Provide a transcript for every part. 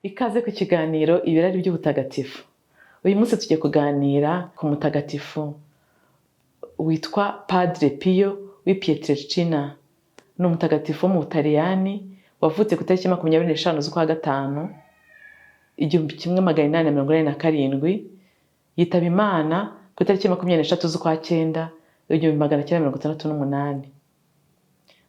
Ikaze ku kiganiro ibirari by'ubutagatifu. Uyu munsi tugiye kuganira ku mutagatifu witwa Padre Pio w'Ipietrelcina. Ni umutagatifu mu Butaliyani wavutse ku itariki 25 z'ukwa gatanu 1887, yitaba Imana ku itariki 23 z'ukwa cyenda 1968.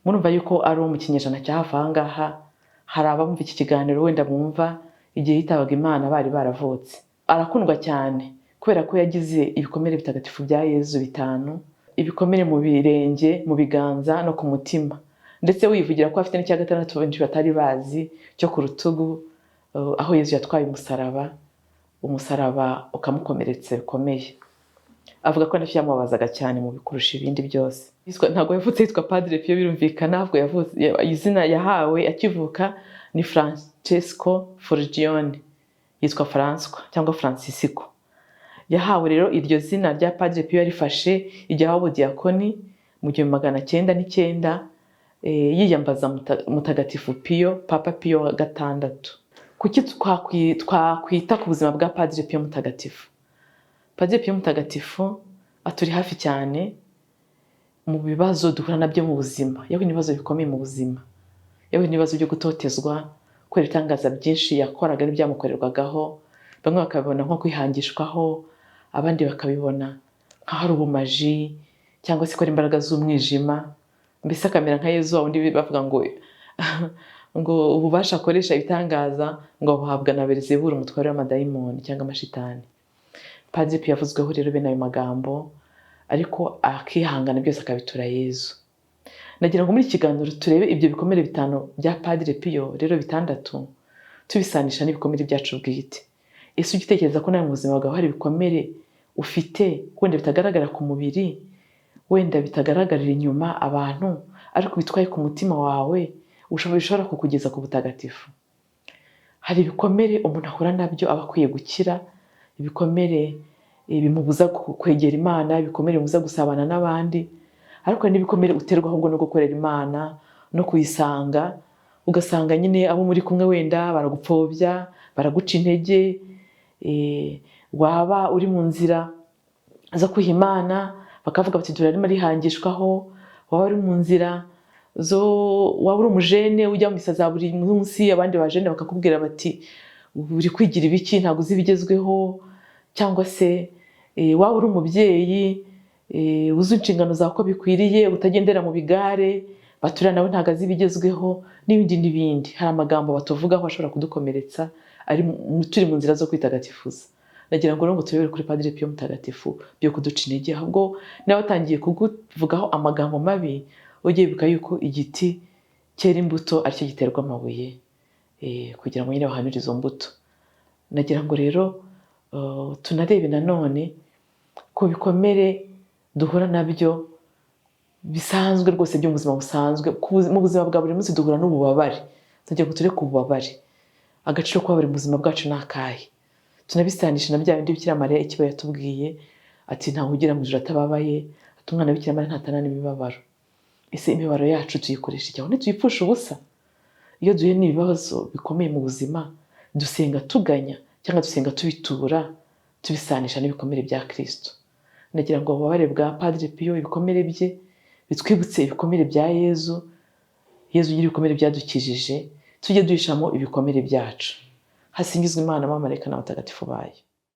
Murumva yuko ari mu kinyejana cya hafi aha ngaha. Hari abumva iki kiganiro wenda bumva igihe yitabaga Imana bari baravutse. Arakundwa cyane kubera ko yagize ibikomere bitagatifu bya Yezu 5, ibikomere mu birenge, mu biganza no ku mutima. Ndetse wivugira ko afite n'icya gatandatu benshi batari bazi cyo ku rutugu, aho Yezu yatwaye umusaraba ukamukomeretsa bikomeye. Avuga ko nacyo yamubabazaga cyane mu bikurusha ibindi byose. Ntabwo yavutse yitwa Padre Pio, birumvikana. Ahubwo yavutse, izina yahawe akivuka ni Francesco Forgione, yitwa François cyangwa Francisco. Yahawe rero iryo zina rya Padre Pio yarifashe igihe ahawe diakoni mu 1909, yiyambaza Mutagatifu Pio, Papa Pio wa gatandatu. Kuki twakwita ku buzima bwa Padre Pio mutagatifu? Padre Pio mutagatifu aturi hafi cyane mu bibazo duhura nabyo mu buzima. Yewe ibibazo bikomeye mu buzima. Yewe ibibazo byo gutotezwa, kwera itangaza byinshi yakoraga n'ibyamukorerwagaho. Bamwe bakabibona nko kwihangishwaho, abandi bakabibona nka hari ubumaji cyangwa se ko ari imbaraga z'umwijima. Mbese akamera nka Yezu wundi bavuga ngo ububasha akoresha ibitangaza ngo buhabwa na Beelzebul, umutware w'amadayimoni cyangwa amashitani. Padre Pio yavuzweho rero bene ayo magambo, ariko akihangana byose akabitura Yezu. Nagira ngo muri kiganiro turebe ibyo bikomere 5 bya Padre Pio rero 6 tubisanisha n'ibikomere byacu bwite. Ese ugitekereza ko nawe mu buzima bwawe hari ibikomere ufite wenda bitagaragara ku mubiri, wenda bitagaragarira inyuma abantu, ariko bitwaye ku mutima wawe bishobora kukugeza ku butagatifu? Hari ibikomere umuntu ahura nabyo aba akwiye gukira, ibikomere bimubuza kwegera Imana, ibikomere bimubuza gusabana n'abandi, ariko n'ibikomere uterwa ahubwo no gukorera Imana no kuyisanga. Ugasanga nyine abo muri kumwe wenda baragupfobya, baraguca intege. Waba uri mu nzira zo kwiha Imana bakavuga bati dore arimo arihangishwaho. Waba uri mu nzira waba uri umujene ujya mu misa za buri munsi, abandi bajene bakakubwira bati uri kwigira ibiki, ntabwo uzi ibigezweho. Cyangwa se waba uri umubyeyi uzi inshingano zawe ko bikwiriye, utagendera mu bigare, batura nawe ntabwo azi ibigezweho, n'ibindi n'ibindi. Hari amagambo batuvugaho ashobora kudukomeretsa ari turi mu nzira zo kwitagatifuza. Nagira ngo turebere kuri Padre Pio mutagatifu byo kuduca intege, ahubwo nawe atangiye kuvugaho amagambo mabi, ugiye bibuka yuko igiti cyera imbuto aricyo giterwa amabuye, kugira ngo nyine bahanure izo mbuto. Nagira ngo rero tunarebe nanone ku bikomere duhura nabyo bisanzwe rwose byo mu buzima busanzwe. Mu buzima bwa buri munsi duhura n'ububabare. Tugiye guture ku bubabare, agaciro k'ububabare mu buzima bwacu ni akahe. Tunabisanisha na bya bindi Bikira Mariya ikiba yatubwiye ati ntawe ugera mu ijuru atababaye, ati umwana wa Bikira Mariya ntatanana imibabaro. Ese imibabaro yacu tuyikoresha iki? Aho tuyipfusha ubusa? Iyo duhuye n'ibibazo bikomeye mu buzima, dusenga tuganya cyangwa dusenga tubitura, tubisanisha n'ibikomere bya Kristo. Nagira ngo ububabare bwa Padre Pio, ibikomere bye bitwibutse ibikomere bya Yezu. Yezu nyiri ibikomere byadukijije, tujye duhishamo ibikomere byacu. Hasingizwe Imana, abamarayika n'abatagatifu bayo.